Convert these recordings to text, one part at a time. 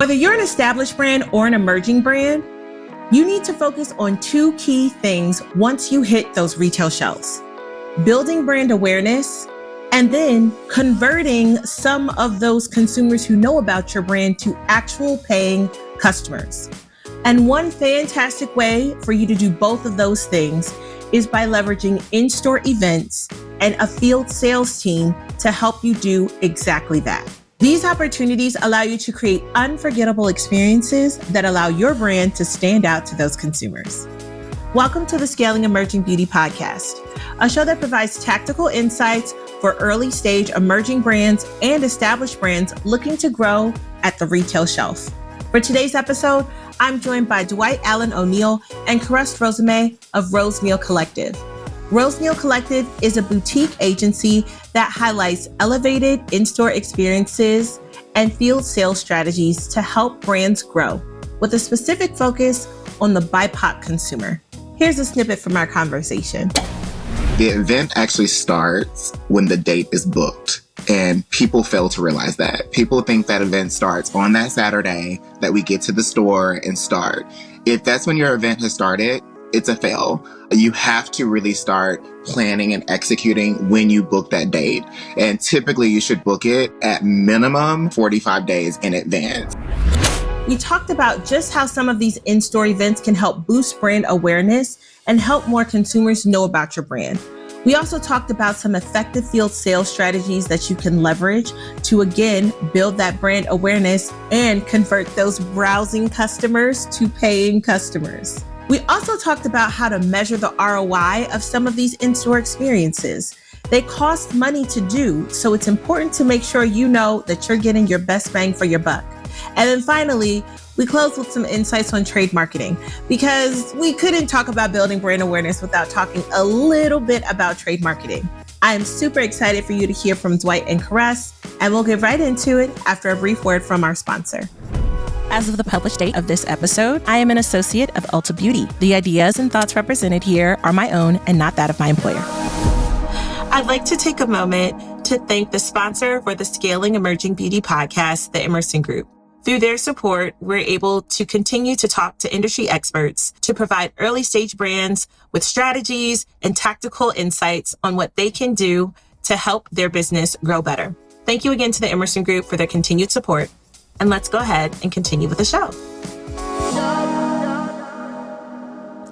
Whether you're an established brand or an emerging brand, you need to focus on two key things once you hit those retail shelves: building brand awareness and then converting some of those consumers who know about your brand to actual paying customers. And one fantastic way for you to do both of those things is by leveraging in-store events and a field sales team to help you do exactly that. These opportunities allow you to create unforgettable experiences that allow your brand to stand out to those consumers. Welcome to the Scaling Emerging Beauty Podcast, a show that provides tactical insights for early stage emerging brands and established brands looking to grow at the retail shelf. For today's episode, I'm joined by Dwight O'Neal and Karess Rosemé of Rose Neal Collective. Rose Neal Collective is a boutique agency that highlights elevated in-store experiences and field sales strategies to help brands grow, with a specific focus on the BIPOC consumer. Here's a snippet from our conversation. The event actually starts when the date is booked, and people fail to realize that. People think that event starts on that Saturday that we get to the store and start. If that's when your event has started, it's a fail. You have to really start planning and executing when you book that date. And typically you should book it at minimum 45 days in advance. We talked about just how some of these in-store events can help boost brand awareness and help more consumers know about your brand. We also talked about some effective field sales strategies that you can leverage to, again, build that brand awareness and convert those browsing customers to paying customers. We also talked about how to measure the ROI of some of these in-store experiences. They cost money to do, so it's important to make sure you know that you're getting your best bang for your buck. And then finally, we closed with some insights on trade marketing, because we couldn't talk about building brand awareness without talking a little bit about trade marketing. I am super excited for you to hear from Dwight and Karess, and we'll get right into it after a brief word from our sponsor. As of the published date of this episode, I am an associate of Ulta Beauty. The ideas and thoughts represented here are my own and not that of my employer. I'd like to take a moment to thank the sponsor for the Scaling Emerging Beauty Podcast, the Emerson Group. Through their support, we're able to continue to talk to industry experts to provide early stage brands with strategies and tactical insights on what they can do to help their business grow better. Thank you again to the Emerson Group for their continued support. And let's go ahead and continue with the show.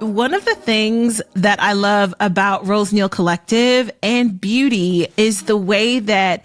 One of the things that I love about Rose Neal Collective and beauty is the way that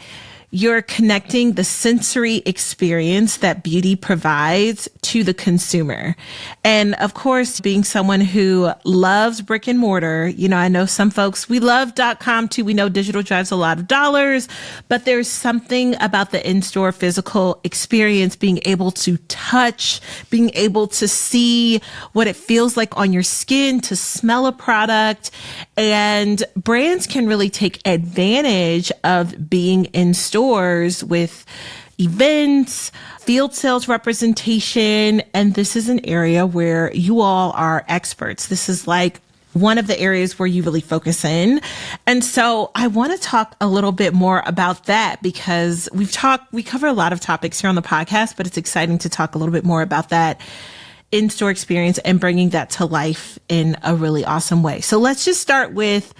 you're connecting the sensory experience that beauty provides to the consumer. And of course, being someone who loves brick and mortar, I know some folks, we love .com too. We know digital drives a lot of dollars, but there's something about the in-store physical experience, being able to touch, being able to see what it feels like on your skin, to smell a product. And brands can really take advantage of being in stores with events, field sales representation, and this is an area where you all are experts. This is like one of the areas where you really focus in. And so I want to talk a little bit more about that, because we cover a lot of topics here on the podcast, but it's exciting to talk a little bit more about that in-store experience and bringing that to life in a really awesome way. So let's just start with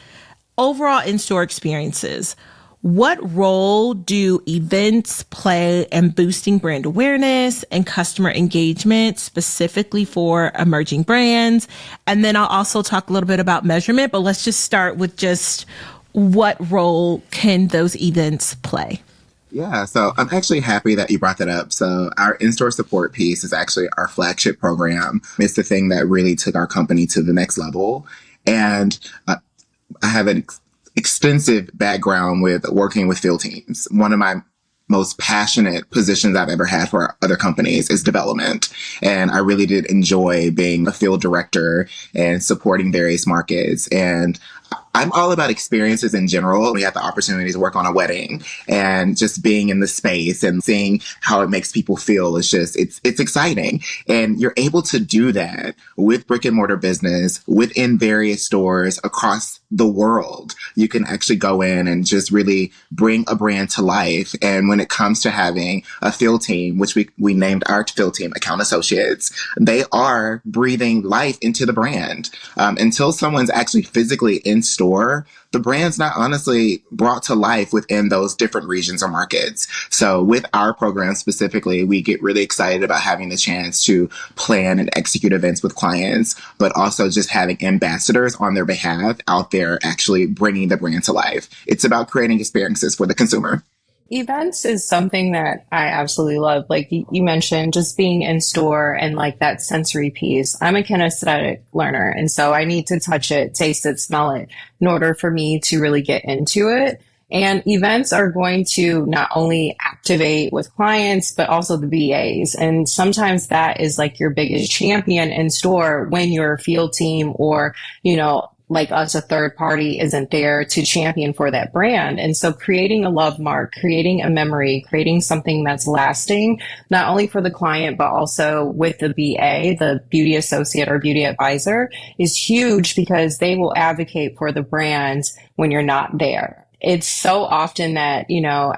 overall in-store experiences. What role do events play in boosting brand awareness and customer engagement, specifically for emerging brands? And then I'll also talk a little bit about measurement, but let's just start with just what role can those events play? Yeah, so I'm actually happy that you brought that up. So our in-store support piece is actually our flagship program. It's the thing that really took our company to the next level. And I have an extensive background with working with field teams. One of my most passionate positions I've ever had for other companies is development. And I really did enjoy being a field director and supporting various markets. And I'm all about experiences in general. We had the opportunity to work on a wedding, and just being in the space and seeing how it makes people feel is just, it's exciting. And you're able to do that with brick and mortar business within various stores across the world. You can actually go in and just really bring a brand to life. And when it comes to having a field team, which we named our field team Account Associates, they are breathing life into the brand. Until someone's actually physically in store, the brand's not honestly brought to life within those different regions or markets. So with our program specifically, we get really excited about having the chance to plan and execute events with clients, but also just having ambassadors on their behalf out there actually bringing the brand to life. It's about creating experiences for the consumer. Events is something that I absolutely love. Like you mentioned, just being in store and like that sensory piece. I'm a kinesthetic learner, and so I need to touch it, taste it, smell it in order for me to really get into it. And events are going to not only activate with clients, but also the VAs. And sometimes that is like your biggest champion in store when your field team or, like us, a third party isn't there to champion for that brand. And so creating a love mark, creating a memory, creating something that's lasting, not only for the client, but also with the BA, the beauty associate or beauty advisor, is huge because they will advocate for the brand when you're not there. It's so often that,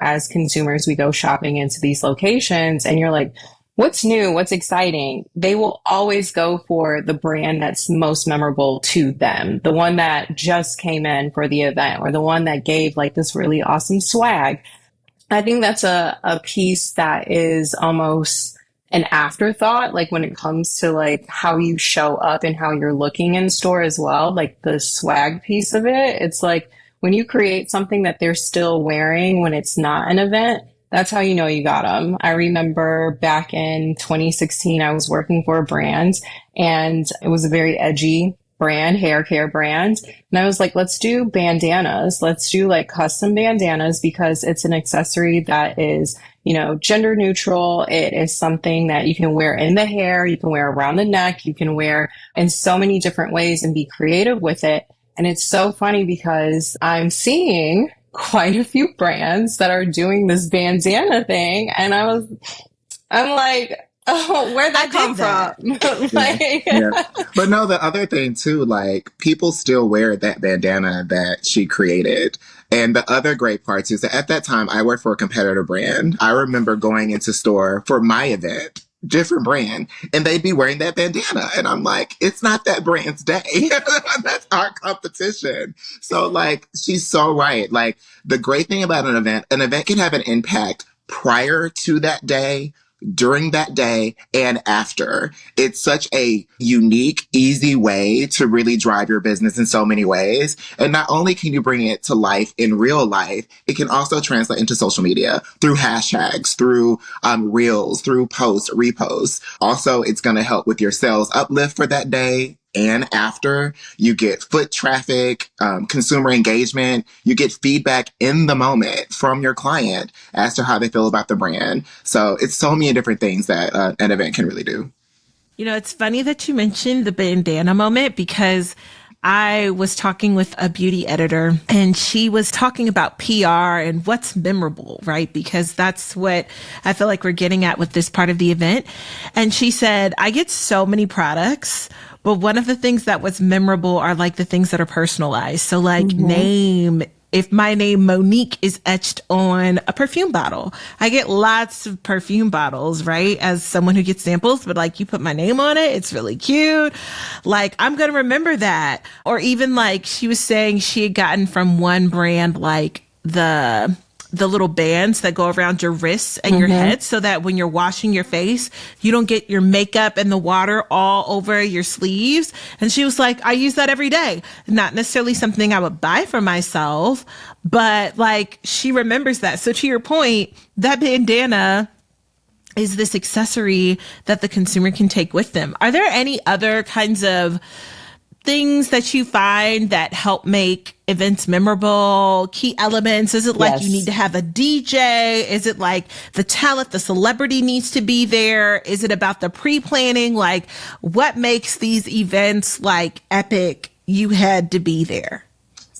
as consumers, we go shopping into these locations and you're like, what's new? What's exciting? They will always go for the brand that's most memorable to them. The one that just came in for the event or the one that gave like this really awesome swag. I think that's a piece that is almost an afterthought, like when it comes to like how you show up and how you're looking in store as well, like the swag piece of it. It's like when you create something that they're still wearing when it's not an event, that's how you know you got them. I remember back in 2016, I was working for a brand and it was a very edgy brand, hair care brand. And I was like, let's do bandanas. Let's do like custom bandanas because it's an accessory that is, gender neutral. It is something that you can wear in the hair, you can wear around the neck, you can wear in so many different ways and be creative with it. And it's so funny because I'm seeing quite a few brands that are doing this bandana thing. And I'm like, oh, where'd that come from? Yeah. But no, the other thing too, like people still wear that bandana that she created. And the other great part is that at that time I worked for a competitor brand. I remember going into store for my event, different brand, and they'd be wearing that bandana. And I'm like, it's not that brand's day. That's our competition. So like, she's so right. Like the great thing about an event can have an impact prior to that day, during that day, and after. It's such a unique, easy way to really drive your business in so many ways. And not only can you bring it to life in real life, it can also translate into social media through hashtags, through reels, through posts, reposts. Also, it's going to help with your sales uplift for that day. And after, you get foot traffic, consumer engagement, you get feedback in the moment from your client as to how they feel about the brand. So it's so many different things that an event can really do. It's funny that you mentioned the bandana moment because I was talking with a beauty editor and she was talking about PR and what's memorable, right? Because that's what I feel like we're getting at with this part of the event. And she said, I get so many products, but one of the things that was memorable are like the things that are personalized. So like if my name Monique is etched on a perfume bottle, I get lots of perfume bottles, right? As someone who gets samples, but like you put my name on it, it's really cute. Like I'm going to remember that. Or even like she was saying she had gotten from one brand, like the little bands that go around your wrists and your head so that when you're washing your face, you don't get your makeup and the water all over your sleeves. And she was like, I use that every day. Not necessarily something I would buy for myself, but like she remembers that. So to your point, that bandana is this accessory that the consumer can take with them. Are there any other kinds of things that you find that help make events memorable, key elements? Is it like you need to have a DJ? Is it like the talent, the celebrity needs to be there? Is it about the pre-planning? Like what makes these events like epic? You had to be there.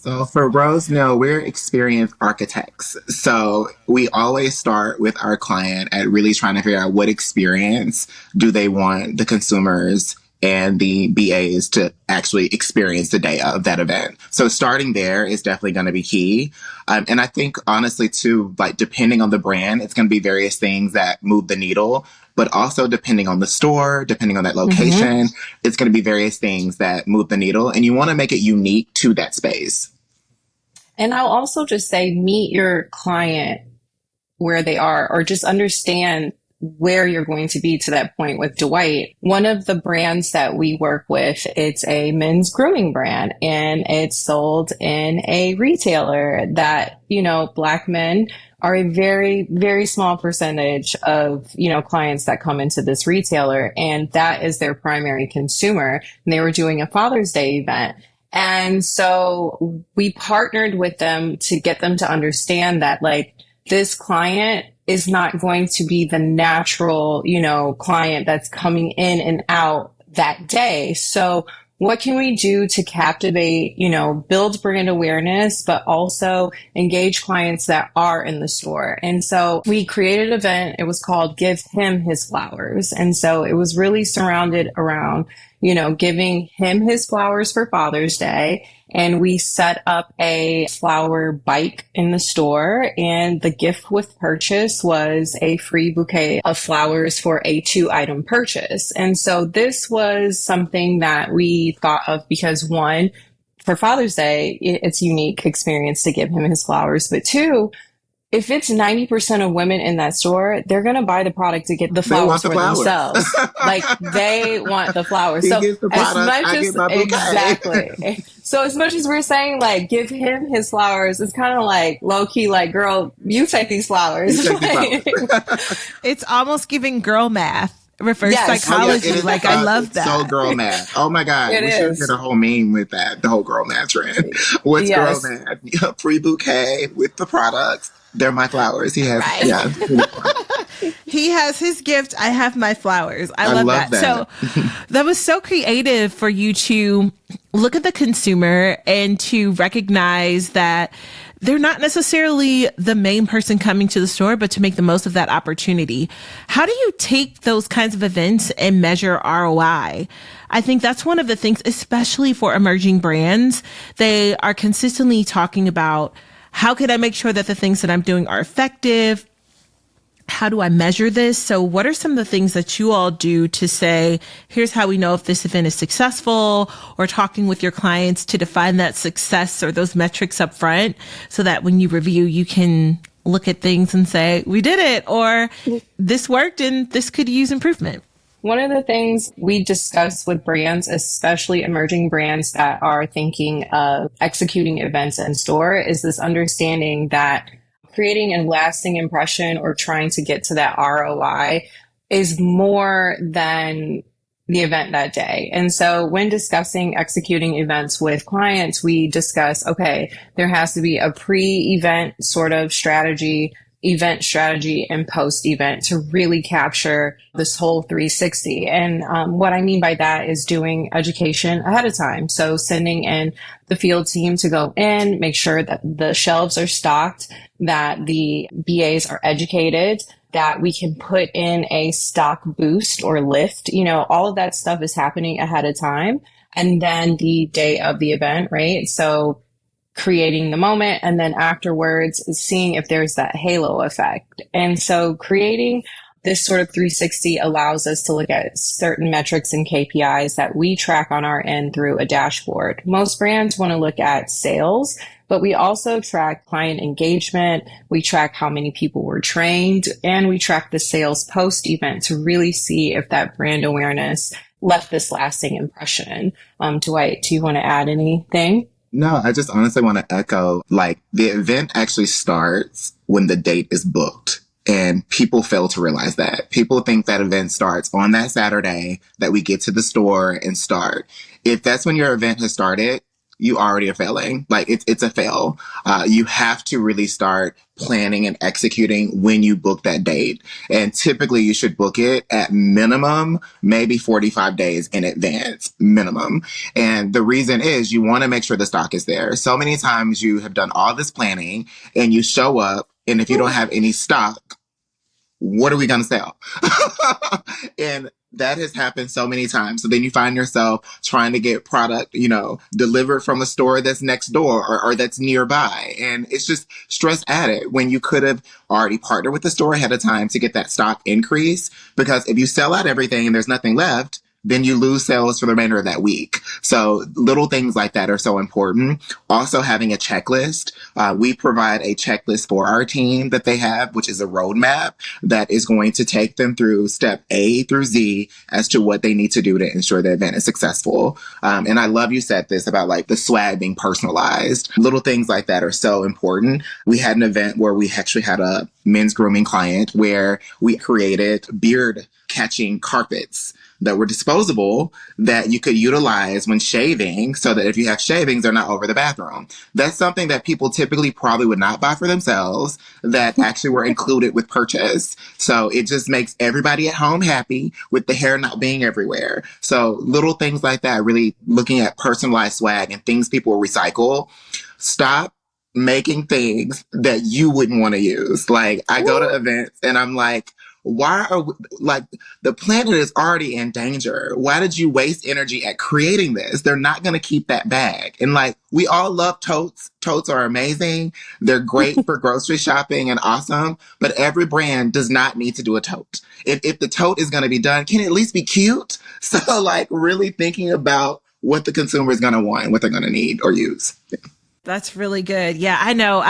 So for Rose Neal, we're experienced architects. So we always start with our client at really trying to figure out what experience do they want the consumers and the BAs to actually experience the day of that event. So starting there is definitely going to be key. And I think honestly too, like depending on the brand, it's going to be various things that move the needle, but also depending on the store, depending on that location, it's going to be various things that move the needle. And you want to make it unique to that space. And I'll also just say, meet your client where they are, or just understand where you're going to be to that point. With Dwight, one of the brands that we work with, it's a men's grooming brand, and it's sold in a retailer that, you know, Black men are a very, very small percentage of, you know, clients that come into this retailer, and that is their primary consumer. And they were doing a Father's Day event. And so we partnered with them to get them to understand that, like, this client is not going to be the natural, you know, client that's coming in and out that day. So what can we do to captivate, you know, build brand awareness, but also engage clients that are in the store? And so we created an event. It was called Give Him His Flowers. And so it was really surrounded around, you know, giving him his flowers for Father's Day. And we set up a flower bike in the store, and the gift with purchase was a free bouquet of flowers for a 2-item purchase. And so this was something that we thought of because, one, for Father's Day, it's a unique experience to give him his flowers. But two, if it's 90% of women in that store, they're going to buy the product to get the flowers for themselves. Like, they want the flowers. He So gets the product, I get my bouquet. exactly. So as much as we're saying, like, give him his flowers, it's kind of like low key, like, girl, you take these flowers. It's almost giving girl math. Reverse psychology. I love that. So girl math. Oh my God. We should get a whole meme with that. The whole girl math trend. What's girl math? Free bouquet with the products. They're my flowers. He has, he has his gift. I have my flowers. I love that. So that was so creative for you to look at the consumer and to recognize that they're not necessarily the main person coming to the store, but to make the most of that opportunity. How do you take those kinds of events and measure ROI? I think that's one of the things, especially for emerging brands. They are consistently talking about, how could I make sure that the things that I'm doing are effective? How do I measure this? So what are some of the things that you all do to say, here's how we know if this event is successful, or talking with your clients to define that success or those metrics up front so that when you review, you can look at things and say, we did it, or this worked and this could use improvement? One of the things we discuss with brands, especially emerging brands that are thinking of executing events in store, is this understanding that creating a lasting impression or trying to get to that ROI is more than the event that day. And so when discussing executing events with clients, we discuss, okay, there has to be a pre-event sort of strategy, event strategy, and post-event to really capture this whole 360. And what I mean by that is doing education ahead of time. So sending in the field team to go in, make sure that the shelves are stocked, that the BAs are educated, that we can put in a stock boost or lift. You know, all of that stuff is happening ahead of time. And then the day of the event, right? So creating the moment, and then afterwards seeing if there's that halo effect. And so creating this sort of 360 allows us to look at certain metrics and KPIs that we track on our end through a dashboard. Most brands want to look at sales, but we also track client engagement. We track how many people were trained, and we track the sales post-event to really see if that brand awareness left this lasting impression. Dwight, do you want to add anything? No, I just honestly want to echo, like, the event actually starts when the date is booked. And people fail to realize that. People think that event starts on that Saturday that we get to the store and start. If that's when your event has started, you already are failing. Like it's a fail. You have to really start planning and executing when you book that date. And typically you should book it at minimum, maybe 45 days in advance, minimum. And the reason is you want to make sure the stock is there. So many times you have done all this planning and you show up, and if you don't have any stock, what are we going to sell? And that has happened so many times. So then you find yourself trying to get product, delivered from a store that's next door or that's nearby. And it's just stress added when you could have already partnered with the store ahead of time to get that stock increase. Because if you sell out everything and there's nothing left, then you lose sales for the remainder of that week. So little things like that are so important. Also having a checklist. We provide a checklist for our team that they have, which is a roadmap that is going to take them through step A through Z as to what they need to do to ensure the event is successful. And I love you said this about like the swag being personalized. Little things like that are so important. We had an event where we actually had a men's grooming client where we created beard catching carpets that were disposable that you could utilize when shaving so that if you have shavings, they're not over the bathroom. That's something that people typically probably would not buy for themselves that actually were included with purchase. So it just makes everybody at home happy with the hair not being everywhere. So little things like that, really looking at personalized swag and things people recycle. Stop making things that you wouldn't want to use. Like I go to events and I'm like, why are we, like the planet is already in danger? Why did you waste energy at creating this? They're not going to keep that bag. And like, we all love totes. Totes are amazing. They're great for grocery shopping and awesome, but every brand does not need to do a tote. If the tote is going to be done, can it at least be cute? So like really thinking about what the consumer is going to want and what they're going to need or use. That's really good. Yeah, I know.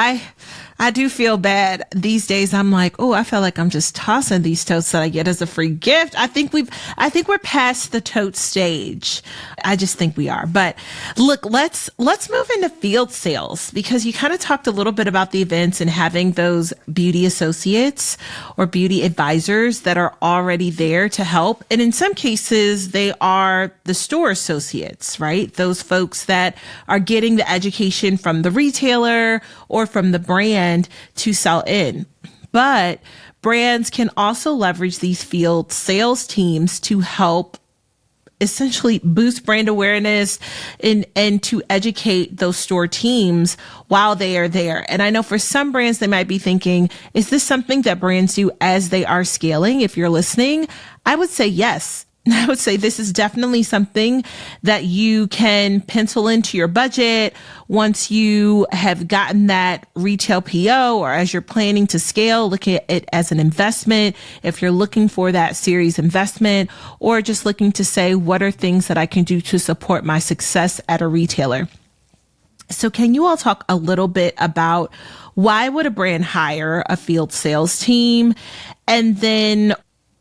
I do feel bad these days. I'm like, oh, I feel like I'm just tossing these totes that I get as a free gift. I think we're past the tote stage. I just think we are. But look, let's move into field sales, because you kind of talked a little bit about the events and having those beauty associates or beauty advisors that are already there to help. And in some cases, they are the store associates, right? Those folks that are getting the education from the retailer or from the brand to sell in. But brands can also leverage these field sales teams to help essentially boost brand awareness and to educate those store teams while they are there. And I know for some brands, they might be thinking, is this something that brands do as they are scaling? If you're listening, I would say yes. I would say this is definitely something that you can pencil into your budget once you have gotten that retail PO, or as you're planning to scale, look at it as an investment. If you're looking for that series investment, or just looking to say, what are things that I can do to support my success at a retailer? So can you all talk a little bit about why would a brand hire a field sales team? And then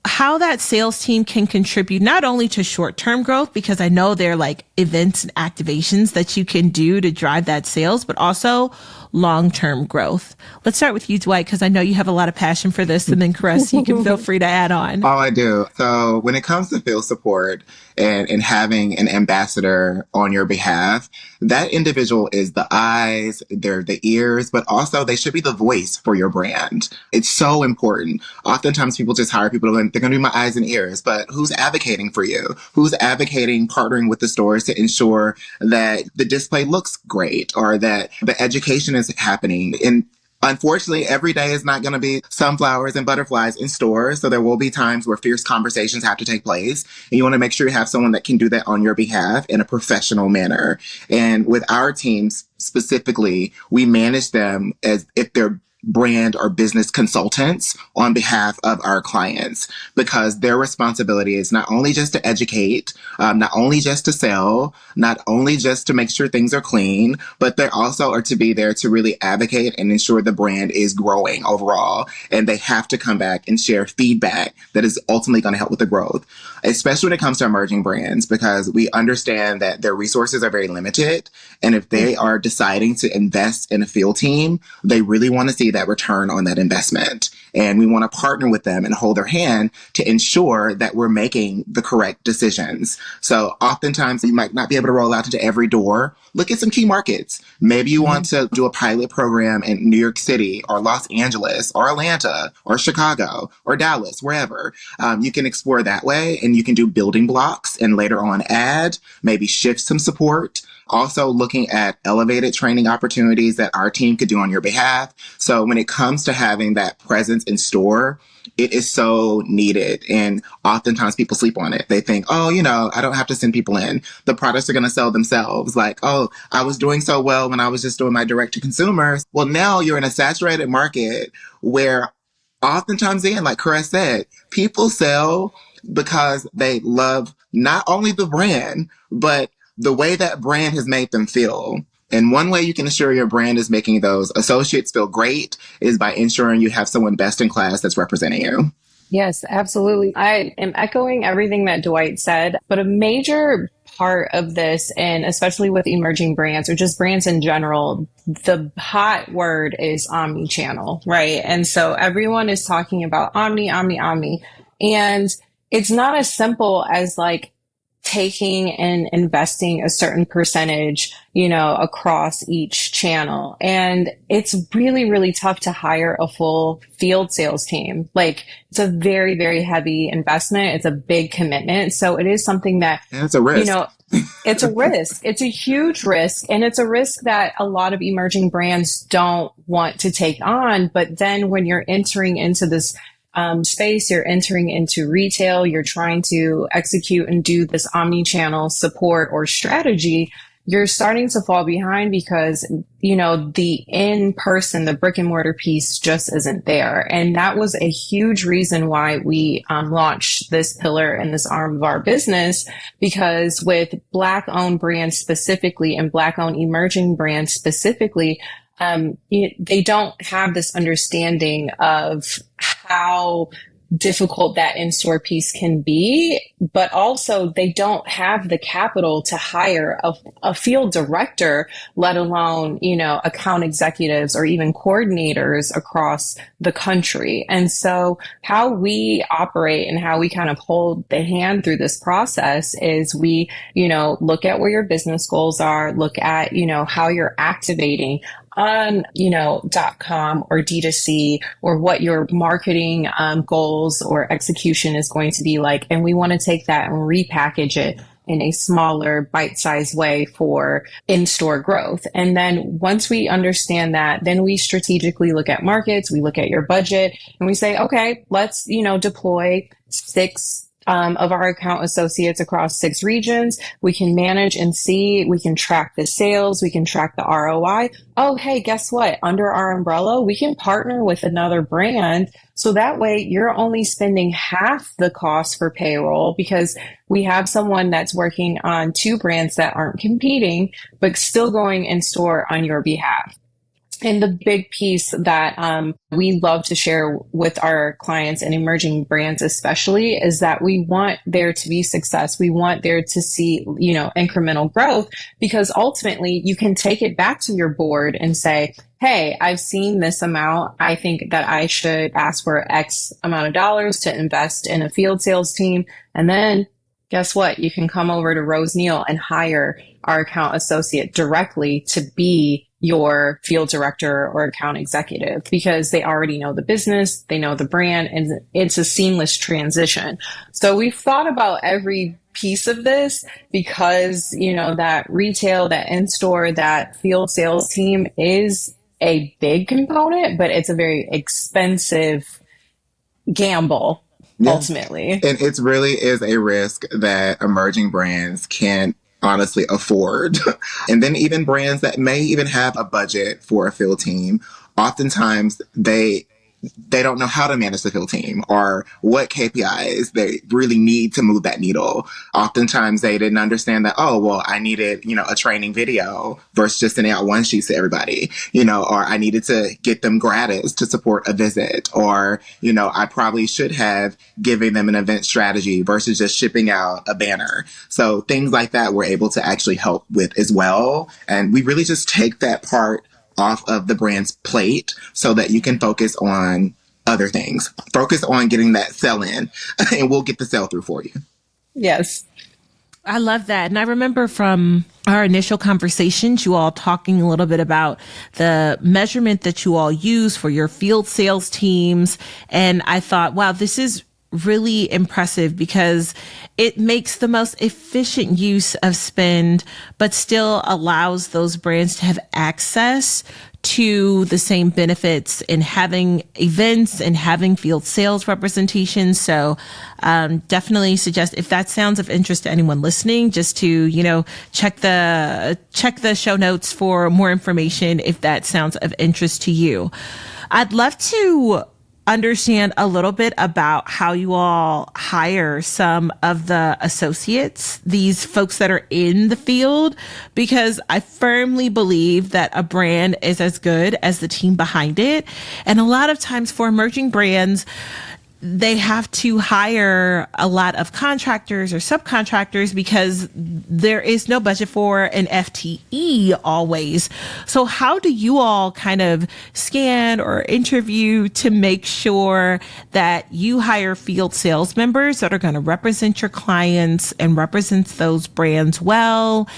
how that sales team can contribute not only to short-term growth, because I know there are like events and activations that you can do to drive that sales, but also long-term growth. Let's start with you, Dwight, because I know you have a lot of passion for this. And then Karess, you can feel free to add on. Oh, I do. So when it comes to field support and having an ambassador on your behalf, that individual is the eyes, they're the ears, but also they should be the voice for your brand. It's so important. Oftentimes people just hire people, they're going to be my eyes and ears, but who's advocating for you? Who's advocating, partnering with the stores to ensure that the display looks great or that the education is happening? And unfortunately, every day is not going to be sunflowers and butterflies in stores. So there will be times where fierce conversations have to take place. And you want to make sure you have someone that can do that on your behalf in a professional manner. And with our teams specifically, we manage them as if they're brand or business consultants on behalf of our clients, because their responsibility is not only just to educate, not only just to sell, not only just to make sure things are clean, but they also are to be there to really advocate and ensure the brand is growing overall. And they have to come back and share feedback that is ultimately going to help with the growth. especially when it comes to emerging brands, because we understand that their resources are very limited. And if they are deciding to invest in a field team, they really want to see that return on that investment. And we want to partner with them and hold their hand to ensure that we're making the correct decisions. So oftentimes you might not be able to roll out into every door. Look at some key markets. Maybe you want to do a pilot program in New York City or Los Angeles or Atlanta or Chicago or Dallas, wherever. You can explore that way, and you can do building blocks and later on add, maybe shift some support. Also looking at elevated training opportunities that our team could do on your behalf. So when it comes to having that presence in store, it is so needed. And oftentimes people sleep on it. They think, oh, I don't have to send people in. The products are going to sell themselves. Like, oh, I was doing so well when I was just doing my direct to consumer. Well, now you're in a saturated market where oftentimes, again, like Karess said, people sell because they love not only the brand, but the way that brand has made them feel. And one way you can ensure your brand is making those associates feel great is by ensuring you have someone best in class that's representing you. Yes, absolutely. I am echoing everything that Dwight said, but a major part of this, and especially with emerging brands or just brands in general, the hot word is omni-channel, right? And so everyone is talking about omni. And it's not as simple as like taking and investing a certain percentage, across each channel. And it's really, really tough to hire a full field sales team. Like, it's a very, very heavy investment. It's a big commitment. So it is something that, and it's a risk. It's a risk. It's a huge risk. And it's a risk that a lot of emerging brands don't want to take on. But then when you're entering into this space, you're entering into retail, you're trying to execute and do this omni-channel support or strategy, you're starting to fall behind because, the in-person, the brick and mortar piece just isn't there. And that was a huge reason why we launched this pillar and this arm of our business, because with Black-owned brands specifically and Black-owned emerging brands specifically, they don't have this understanding of how difficult that in-store piece can be, but also they don't have the capital to hire a field director, let alone, account executives or even coordinators across the country. And so how we operate and how we kind of hold the hand through this process is we, look at where your business goals are, look at, how you're activating on, .com or D2C, or what your marketing goals or execution is going to be like. And we want to take that and repackage it in a smaller, bite-sized way for in-store growth. And then once we understand that, then we strategically look at markets, we look at your budget, and we say, okay, let's, deploy 6 of our account associates across 6 regions. We can manage and see, we can track the sales, we can track the ROI. Oh, hey, guess what? Under our umbrella, we can partner with another brand. So that way you're only spending half the cost for payroll because we have someone that's working on 2 brands that aren't competing, but still going in store on your behalf. And the big piece that we love to share with our clients and emerging brands especially is that we want there to be success. We want there to see, incremental growth, because ultimately you can take it back to your board and say, hey, I've seen this amount. I think that I should ask for X amount of dollars to invest in a field sales team. And then guess what? You can come over to Rose Neal and hire our account associate directly to be your field director or account executive, because they already know the business, they know the brand, and it's a seamless transition. So we've thought about every piece of this because, that retail, that in-store, that field sales team is a big component, but it's a very expensive gamble. Yeah. Ultimately. And it really is a risk that emerging brands can't honestly afford. And then even brands that may even have a budget for a field team, oftentimes they they don't know how to manage the field team or what KPIs they really need to move that needle. Oftentimes they didn't understand that, oh, well, I needed, a training video versus just sending out one sheets to everybody, or I needed to get them gratis to support a visit, or, I probably should have given them an event strategy versus just shipping out a banner. So things like that we're able to actually help with as well. And we really just take that part off of the brand's plate so that you can focus on other things. Focus on getting that sell in and we'll get the sell through for you. Yes. I love that. And I remember from our initial conversations, you all talking a little bit about the measurement that you all use for your field sales teams. And I thought, wow, this is really impressive because it makes the most efficient use of spend, but still allows those brands to have access to the same benefits in having events and having field sales representation. So definitely suggest, if that sounds of interest to anyone listening, just to, check the show notes for more information if that sounds of interest to you. I'd love to understand a little bit about how you all hire some of the associates, these folks that are in the field, because I firmly believe that a brand is as good as the team behind it. And a lot of times for emerging brands, they have to hire a lot of contractors or subcontractors because there is no budget for an FTE always. So how do you all kind of scan or interview to make sure that you hire field sales members that are going to represent your clients and represent those brands well?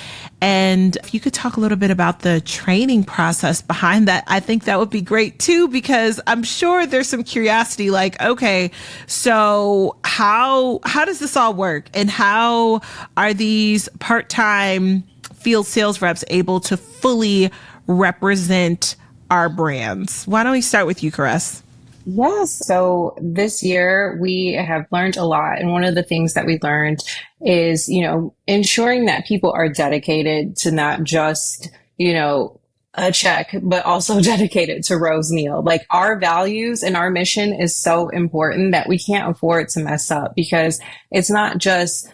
And if you could talk a little bit about the training process behind that, I think that would be great too, because I'm sure there's some curiosity like, okay, so how does this all work? And how are these part-time field sales reps able to fully represent our brands? Why don't we start with you, Karess? Yes. So this year we have learned a lot. And one of the things that we learned is, ensuring that people are dedicated to not just, a check, but also dedicated to Rose Neal. Like, our values and our mission is so important that we can't afford to mess up, because it's not just,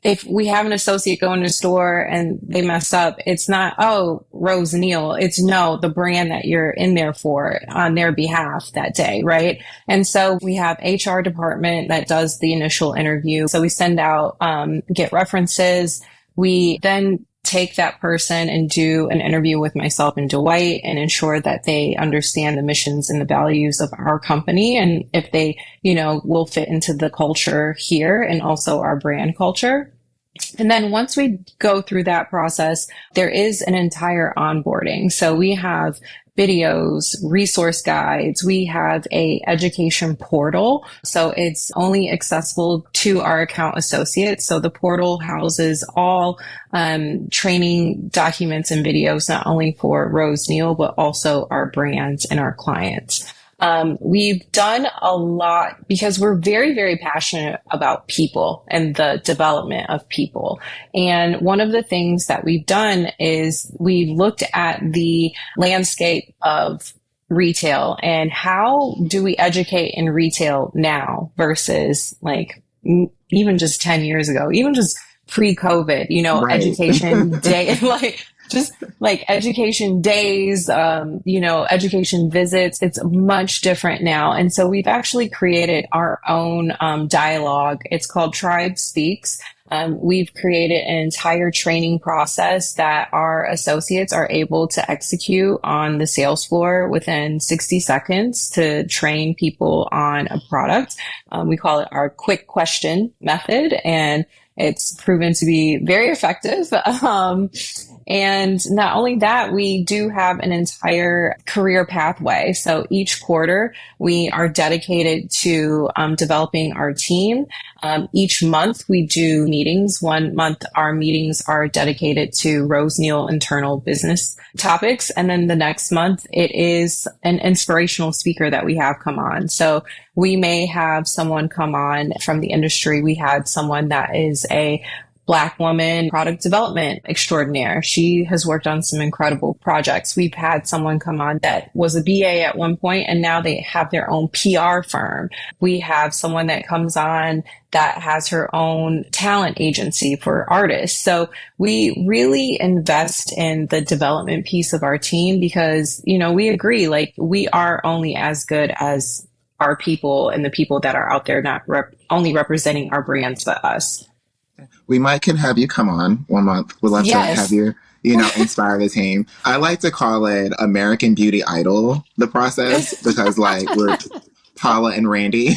if we have an associate go in the store and they mess up, it's not, oh, Rose Neal. It's no, the brand that you're in there for on their behalf that day, right? And so we have HR department that does the initial interview. So we send out, get references. We then take that person and do an interview with myself and Dwight and ensure that they understand the missions and the values of our company, and if they, will fit into the culture here and also our brand culture. And then once we go through that process, there is an entire onboarding. So we have videos, resource guides. We have a education portal. So it's only accessible to our account associates. So the portal houses all training documents and videos, not only for Rose Neal, but also our brands and our clients. We've done a lot because we're very, very passionate about people and the development of people. And one of the things that we've done is we've looked at the landscape of retail and how do we educate in retail now versus like even just 10 years ago, even just pre-COVID, Right. education day, just like education days, education visits, it's much different now. And so we've actually created our own dialogue. It's called Tribe Speaks. We've created an entire training process that our associates are able to execute on the sales floor within 60 seconds to train people on a product. We call it our quick question method, and it's proven to be very effective. And not only that, we do have an entire career pathway. So each quarter, we are dedicated to developing our team. Each month, we do meetings. One month, our meetings are dedicated to Rose Neal internal business topics. And then the next month, it is an inspirational speaker that we have come on. So we may have someone come on from the industry. We had someone that is a Black woman product development extraordinaire. She has worked on some incredible projects. We've had someone come on that was a BA at one point, and now they have their own PR firm. We have someone that comes on that has her own talent agency for artists. So we really invest in the development piece of our team because, you know, we agree, like, we are only as good as our people and the people that are out there, not only representing our brands, but us. We might can have you come on one month. We'd love to have you, inspire the team. I like to call it American Beauty Idol, the process, because like we're Paula and Randy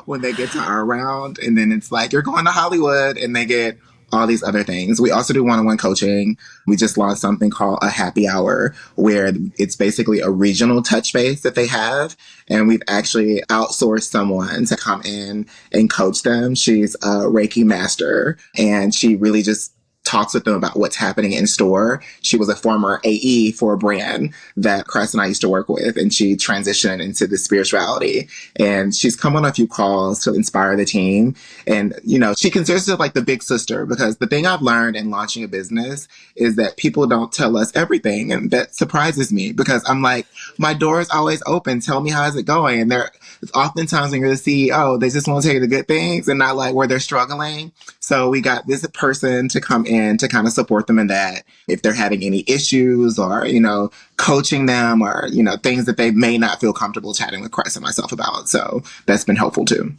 when they get to our round. And then it's like, you're going to Hollywood, and they get all these other things. We also do one-on-one coaching. We just launched something called a happy hour, where it's basically a regional touch base that they have. And we've actually outsourced someone to come in and coach them. She's a Reiki master, and she really just talks with them about what's happening in store. She was a former AE for a brand that Karess and I used to work with, and she transitioned into the spirituality. And she's come on a few calls to inspire the team. And, she considers herself like the big sister, because the thing I've learned in launching a business is that people don't tell us everything. And that surprises me, because I'm like, my door is always open. Tell me, how is it going? And oftentimes when you're the CEO, they just want to tell you the good things and not like where they're struggling. So we got this person to come in to kind of support them in that. If they're having any issues, or, coaching them, or, things that they may not feel comfortable chatting with Karess and myself about. So that's been helpful too.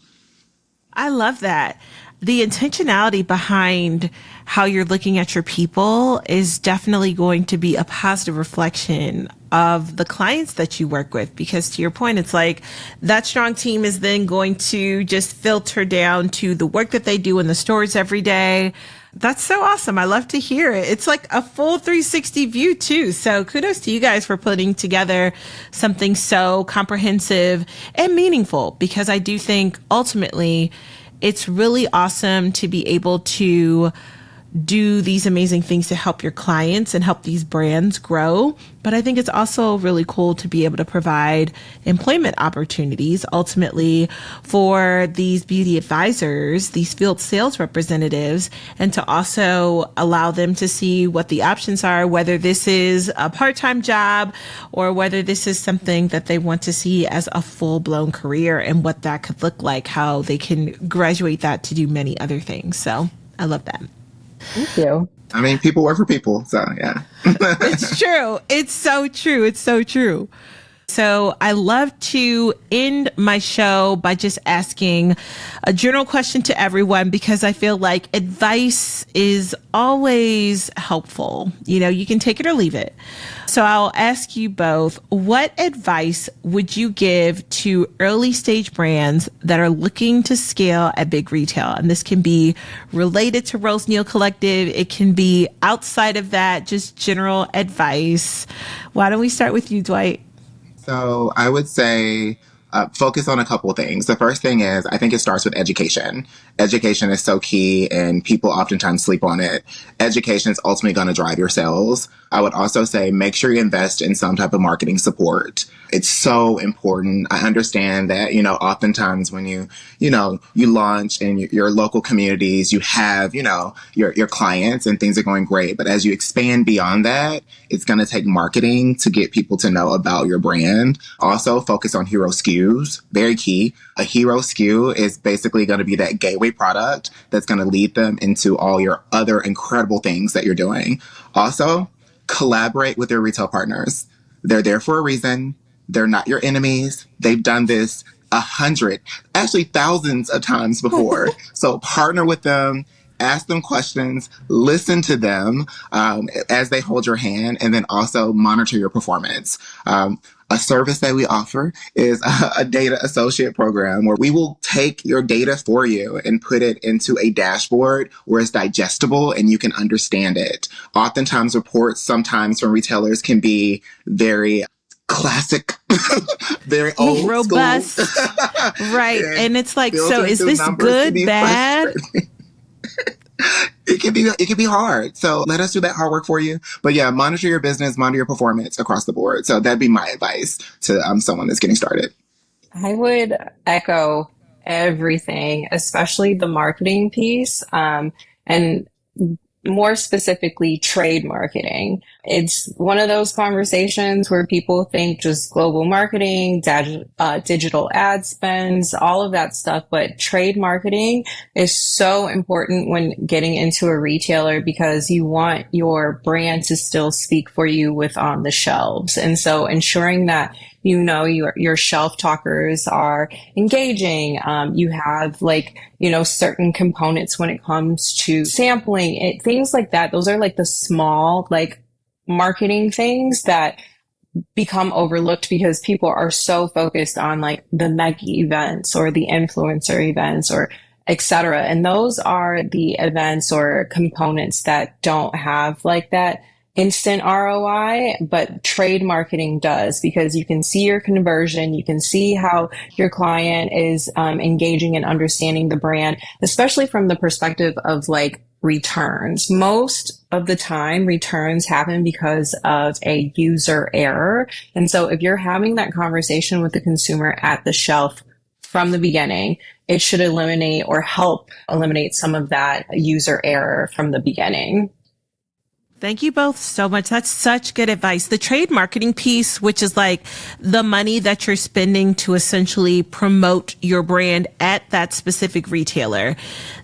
I love that. The intentionality behind how you're looking at your people is definitely going to be a positive reflection of the clients that you work with, because to your point, it's like that strong team is then going to just filter down to the work that they do in the stores every day. That's so awesome. I love to hear it. It's like a full 360 view too. So kudos to you guys for putting together something so comprehensive and meaningful, because I do think ultimately it's really awesome to be able to do these amazing things to help your clients and help these brands grow. But I think it's also really cool to be able to provide employment opportunities ultimately for these beauty advisors, these field sales representatives, and to also allow them to see what the options are, whether this is a part-time job or whether this is something that they want to see as a full-blown career, and what that could look like, how they can graduate that to do many other things. So I love that. Thank you. I mean, people work for people, so yeah. It's true. It's so true. It's so true. So I love to end my show by just asking a general question to everyone, because I feel like advice is always helpful. You can take it or leave it. So I'll ask you both, what advice would you give to early stage brands that are looking to scale at big retail? And this can be related to Rose Neal Collective. It can be outside of that, just general advice. Why don't we start with you, Dwight? So I would say focus on a couple of things. The first thing is, I think it starts with education. Education is so key, and people oftentimes sleep on it. Education is ultimately going to drive your sales. I would also say make sure you invest in some type of marketing support. It's so important. I understand that, oftentimes when you launch in your local communities, you have, your clients and things are going great. But as you expand beyond that, it's going to take marketing to get people to know about your brand. Also focus on hero SKUs. Very key. A hero SKU is basically going to be that gateway product that's going to lead them into all your other incredible things that you're doing. Also, collaborate with your retail partners. They're there for a reason. They're not your enemies. They've done this 100, actually thousands of times before. So partner with them, ask them questions, listen to them as they hold your hand, and then also monitor your performance. A service that we offer is a data associate program, where we will take your data for you and put it into a dashboard where it's digestible and you can understand it. Oftentimes reports sometimes from retailers can be very classic, very old robust, right? And it's like, so is this good, bad? It can be hard. So let us do that hard work for you. But yeah, monitor your business, monitor your performance across the board. So that'd be my advice to someone that's getting started. I would echo everything, especially the marketing piece, and more specifically, trade marketing. It's one of those conversations where people think just global marketing, digital ad spends, all of that stuff. But trade marketing is so important when getting into a retailer because you want your brand to still speak for you with on the shelves. And so ensuring that your shelf talkers are engaging. You have certain components when it comes to sampling it, things like that. Those are like the small, marketing things that become overlooked because people are so focused on like the mega events or the influencer events or etc. And those are the events or components that don't have like that instant ROI, but trade marketing does, because you can see your conversion, you can see how your client is engaging and understanding the brand, especially from the perspective of like returns. Most of the time, returns happen because of a user error. And so if you're having that conversation with the consumer at the shelf from the beginning, it should eliminate or help eliminate some of that user error from the beginning. Thank you both so much. That's such good advice. The trade marketing piece, which is like the money that you're spending to essentially promote your brand at that specific retailer,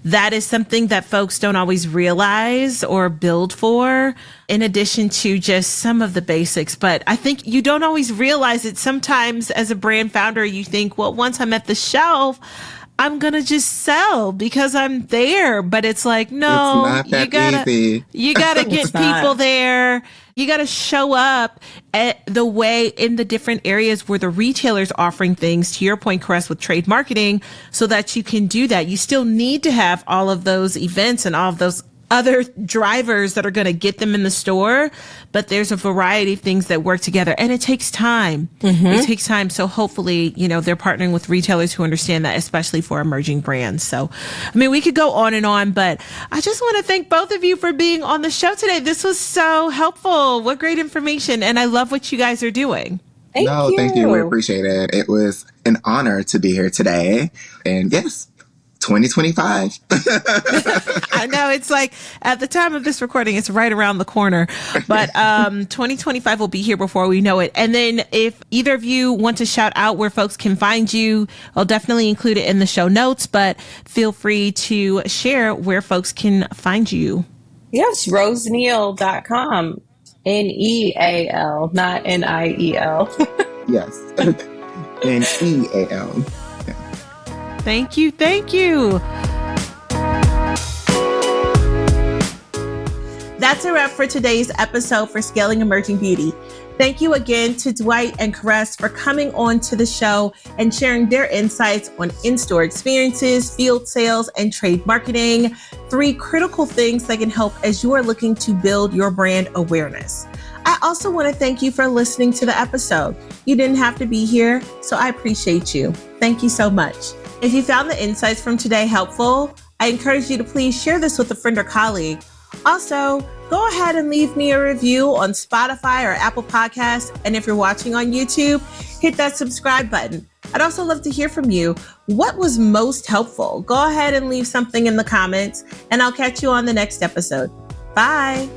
that is something that folks don't always realize or build for, in addition to just some of the basics. But I think you don't always realize it. Sometimes as a brand founder, you think, well, once I'm at the shelf, I'm going to just sell because I'm there. But it's like, no, it's not that easy. You gotta get people there. You gotta show up at the way in the different areas where the retailer's offering things, to your point, Karess, with trade marketing, so that you can do that. You still need to have all of those events and all of those other drivers that are going to get them in the store, but there's a variety of things that work together, and it takes time. It takes time. So hopefully, they're partnering with retailers who understand that, especially for emerging brands. So, I mean, we could go on and on, but I just want to thank both of you for being on the show today. This was so helpful. What great information. And I love what you guys are doing. Thank you. We appreciate it. It was an honor to be here today. And yes, 2025. I know, it's like at the time of this recording, it's right around the corner, but 2025 will be here before we know it. And then if either of you want to shout out where folks can find you, I'll definitely include it in the show notes, but feel free to share where folks can find you. Yes, roseneal.com. Neal, not Niel. Yes. Neal. Thank you. Thank you. That's a wrap for today's episode for Scaling Emerging Beauty. Thank you again to Dwight and Karess for coming on to the show and sharing their insights on in-store experiences, field sales, and trade marketing, 3 critical things that can help as you are looking to build your brand awareness. I also want to thank you for listening to the episode. You didn't have to be here, so I appreciate you. Thank you so much. If you found the insights from today helpful, I encourage you to please share this with a friend or colleague. Also, go ahead and leave me a review on Spotify or Apple Podcasts. And if you're watching on YouTube, hit that subscribe button. I'd also love to hear from you. What was most helpful? Go ahead and leave something in the comments, and I'll catch you on the next episode. Bye.